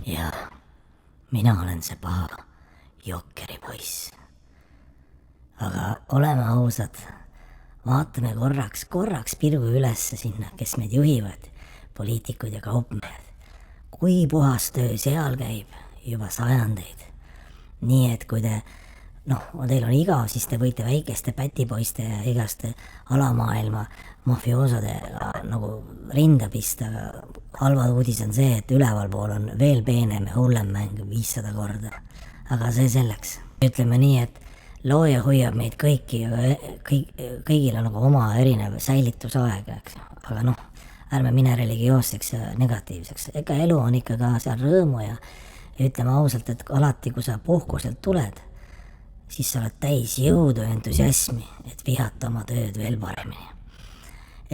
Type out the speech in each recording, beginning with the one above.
ja mina olen see paha Jokkeri poiss. Aga oleme ausad, vaatame korraks pilgu ülesse sinna, kes meid juhivad, poliitikud ja kaupmehed. Kui puhas töö seal käib juba sajandeid. Nii et kui teil on igav, siis te võite väikeste pätipoiste ja igaste alamaailma mafioosodega nagu rinda pista. Halvad uudis on see, et ülevalpool on veel peenem ja hullem mäng 500 korda. Aga see selleks. Ütleme nii, et looja hoiab meid kõigil on nagu oma erinev säilitusaeg, eks. Aga ärme mine religioosseks ja negatiivseks. Ega elu on ikka ka seal rõõmu ja ütleme ausalt, et alati, kui sa puhkuselt tuled, siis sa oled täis jõudu ja entusiasmi, et vihata oma tööd veel paremini.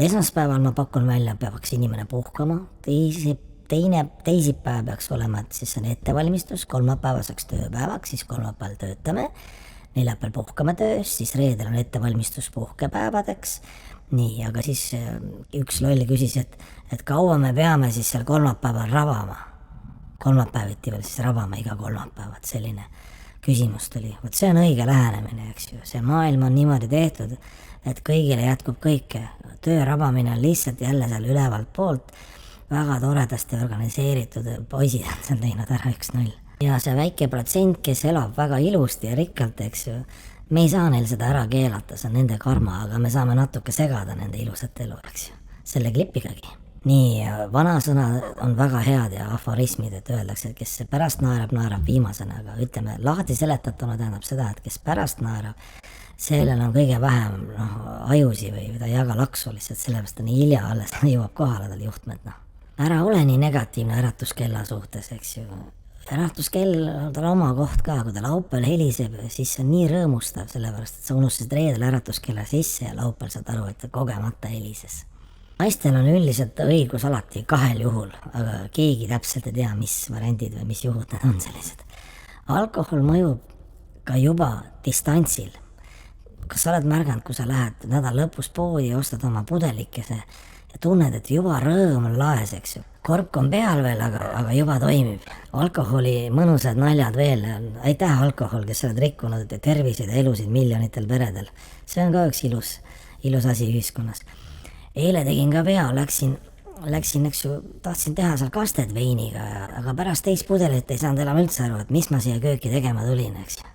Esmaspäeval ma pakun välja, peaks inimene puhkama, teisipäev peaks olema, et siis on ettevalmistus, kolmapäevaseks tööpäevaks, siis kolmapäeval töötame, neljapäeval puhkame töös, siis reedel on ettevalmistus puhkepäevadeks. Nii, aga siis üks loll küsis, et kaua me peame siis seal kolmapäeval ravama. Kolmapäeviti veel siis ravama iga kolmapäev, et selline küsimus tuli. Võt see on õige lähenemine, eks ju. See maailm on niimoodi tehtud, et kõigile jätkub kõike. Töö rabamine on lihtsalt jälle seal ülevalt poolt väga toredasti organiseeritud poisid on seal teinud ära 1-0. Ja see väike protsent, kes elab väga ilusti ja rikkalt, eks ju, me ei saa neil seda ära keelata, see on nende karma, aga me saame natuke segada nende ilusat elu, eks ju, selle klipigagi. Nii, vanasõna on väga head ja aforismid, et öeldakse, et kes pärast naerab viimasena, aga ütleme, lahti seletatuna tähendab seda, et kes pärast naerab, sellel on kõige vähem ajusi või ta ei jaga laksu lihtsalt, sellepärast on hilja alles jõuab kohale tal juhtmed. Ära ole nii negatiivne äratuskella suhtes, eks ju. Äratuskell on tal oma koht ka, kui ta laupäeval heliseb, siis see on nii rõõmustav, sellepärast, et sa unustasid reedel äratuskella sisse ja laupäeval saad aru, et ta kogemata helises. Naistel on üldiselt õigus alati 2 juhul, aga keegi täpselt ei tea, mis variandid või mis juhud need on sellised. Alkohol mõjub ka juba distantsil. Kas sa oled märganud, kui sa lähed nädal lõpus poodi ja ostad oma pudelikese ja tunned, et juba rõõm on laes, eks ju. Kork on peal veel, aga juba toimib. Alkoholi mõnusad naljad veel. Aitäh alkohol, kes oled rikkunud terviseid ja elusid miljonitel peredel. See on ka üks ilus asi ühiskonnas. Eile tegin ka vea, läksin, eks ju, tahtsin teha seal kasted veiniga, aga pärast teist pudelit ei saanud enam üldse aru, et mis ma siia kööki tegema tulin, eks ju.